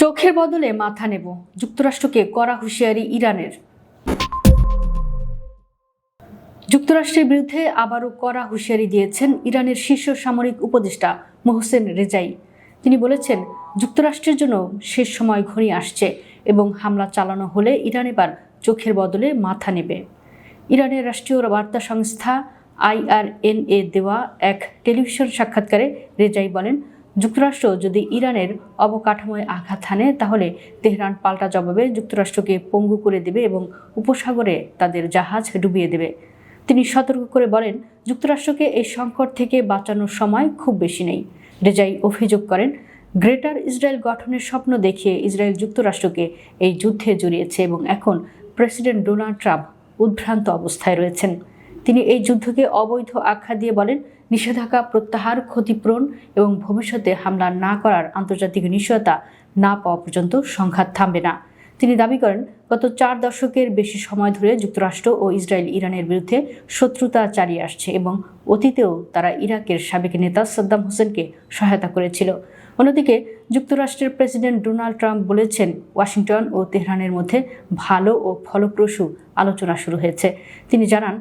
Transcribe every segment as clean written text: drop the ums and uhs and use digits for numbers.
চোখের বদলে মাথা নেব, যুক্তরাষ্ট্রকে কড়া হুঁশিয়ারি ইরানের। যুক্তরাষ্ট্রের বিরুদ্ধে আবারও কড়া হুঁশিয়ারি দিয়েছেন ইরানের শীর্ষ সামরিক উপদেষ্টা মোহসেন রেজাই। তিনি বলেছেন, যুক্তরাষ্ট্রের জন্য শেষ সময় ঘনিয়ে আসছে এবং হামলা চালানো হলে ইরান এবার চোখের বদলে মাথা নেবে। ইরানের রাষ্ট্রীয় বার্তা সংস্থা IRNA দেওয়া এক টেলিভিশন সাক্ষাৎকারে রেজাই বলেন, যুক্তরাষ্ট্র যদি ইরানের অবকাঠামোয় আঘাত হানে তাহলে তেহরান পাল্টা জবাবে যুক্তরাষ্ট্রকে পঙ্গু করে দেবে এবং উপসাগরে তাদের জাহাজ ডুবিয়ে দেবে। তিনি সতর্ক করে বলেন, যুক্তরাষ্ট্রকে এই সংকট থেকে বাঁচানোর সময় খুব বেশি নেই। রেজাই অভিযোগ করেন, গ্রেটার ইসরায়েল গঠনের স্বপ্ন দেখিয়ে ইসরায়েল যুক্তরাষ্ট্রকে এই যুদ্ধে জড়িয়েছে এবং এখন প্রেসিডেন্ট ডোনাল্ড ট্রাম্প উদ্ভ্রান্ত অবস্থায় রয়েছেন। তিনি এই যুদ্ধকে অবৈধ আখ্যা দিয়ে বলেন, নিষেধাজ্ঞা প্রত্যাহার, ক্ষতিপূরণ এবং ভবিষ্যতে হামলা না করার আন্তর্জাতিক নিশ্চয়তা না পাওয়া পর্যন্ত সংঘাত থামবে না। তিনি দাবি করেন, গত 4 দশকের বেশি সময় ধরে যুক্তরাষ্ট্র ও ইসরায়েল ইরানের বিরুদ্ধে শত্রুতা চালিয়ে আসছে এবং অতীতেও তারা ইরাকের সাবেক নেতা সাদ্দাম হোসেনকে সহায়তা করেছিল। অন্যদিকে যুক্তরাষ্ট্রের প্রেসিডেন্ট ডোনাল্ড ট্রাম্প বলেছেন, ওয়াশিংটন ও তেহরানের মধ্যে ভালো ও ফলপ্রসূ আলোচনা শুরু হয়েছে। তিনি জানান,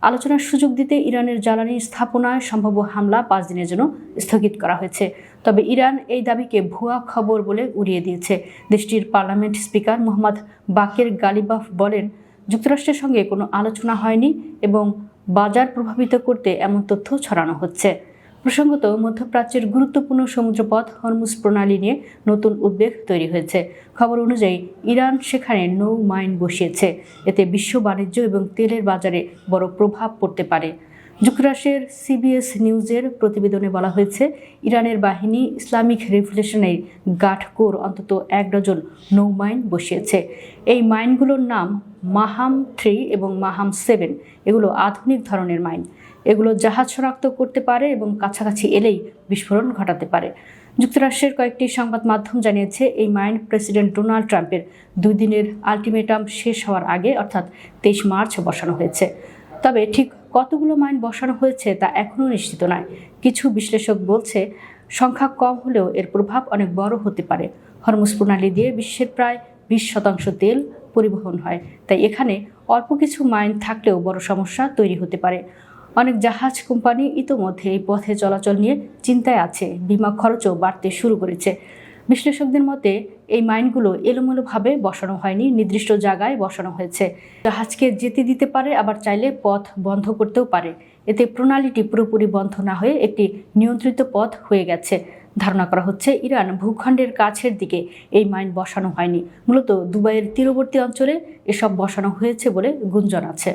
আলোচনার সুযোগ দিতে ইরানের জ্বালানি স্থাপনায় সম্ভাব্য হামলা 5 দিনের জন্য স্থগিত করা হয়েছে। তবে ইরান এই দাবিকে ভুয়া খবর বলে উড়িয়ে দিয়েছে। দেশটির পার্লামেন্ট স্পিকার মোহাম্মদ বাকের গালিবাফ বলেন, যুক্তরাষ্ট্রের সঙ্গে কোনো আলোচনা হয়নি এবং বাজার প্রভাবিত করতে এমন তথ্য ছড়ানো হচ্ছে। প্রসঙ্গত, মধ্যপ্রাচ্যের গুরুত্বপূর্ণ সমুদ্রপথ হরমুজ প্রণালী নিয়ে নতুন উদ্বেগ তৈরি হয়েছে। খবর অনুযায়ী ইরান সেখানে নৌ মাইন বসিয়েছে। এতে বিশ্ব বাণিজ্য এবং তেলের বাজারে বড় প্রভাব পড়তে পারে। যুক্তরাষ্ট্রের CBS নিউজের প্রতিবেদনে বলা হয়েছে, ইরানের বাহিনী ইসলামিক রেভলিউশনারি গার্ড কোর অন্তত 1 ডজন নৌ মাইন বসিয়েছে। এই মাইনগুলোর নাম মাহাম 3 এবং মাহাম 7। এগুলো আধুনিক ধরনের মাইন। এগুলো জাহাজ শনাক্ত করতে পারে এবং কাছাকাছি এলেই বিস্ফোরণ ঘটাতে পারে। যুক্তরাষ্ট্রের কয়েকটি সংবাদ মাধ্যম জানিয়েছে, এই মাইন প্রেসিডেন্ট ডোনাল্ড ট্রাম্পের 2 দিনের আলটিমেটাম শেষ হওয়ার আগে অর্থাৎ 23 মার্চ বসানো হয়েছে। তবে ঠিক কতগুলো মাইন বসানো হয়েছে তা এখনও নিশ্চিত নয়। কিছু বিশ্লেষক বলছে, সংখ্যা কম হলেও এর প্রভাব অনেক বড় হতে পারে। হরমুজ প্রণালী দিয়ে বিশ্বের প্রায় 20% তেল পরিবহন হয়, তাই এখানে অল্প কিছু মাইন থাকলেও বড় সমস্যা তৈরি হতে পারে। অনেক জাহাজ কোম্পানি ইতোমধ্যে এই পথে চলাচল নিয়ে চিন্তায় আছে, বিমা খরচও বাড়তে শুরু করেছে। বিশ্লেষকদের মতে, এই মাইনগুলো এলোমেলোভাবে বসানো হয়নি, নির্দিষ্ট জায়গায় বসানো হয়েছে। জাহাজকে যেতে দিতে পারে, আবার চাইলে পথ বন্ধ করতেও পারে। এতে প্রণালীটি পুরোপুরি বন্ধ না হয়ে একটি নিয়ন্ত্রিত পথ হয়ে গেছে। ধারণা করা হচ্ছে, ইরান ভূখণ্ডের কাছের দিকে এই মাইন বসানো হয়নি, মূলত দুবাইয়ের তীরবর্তী অঞ্চলে এসব বসানো হয়েছে বলে গুঞ্জন আছে।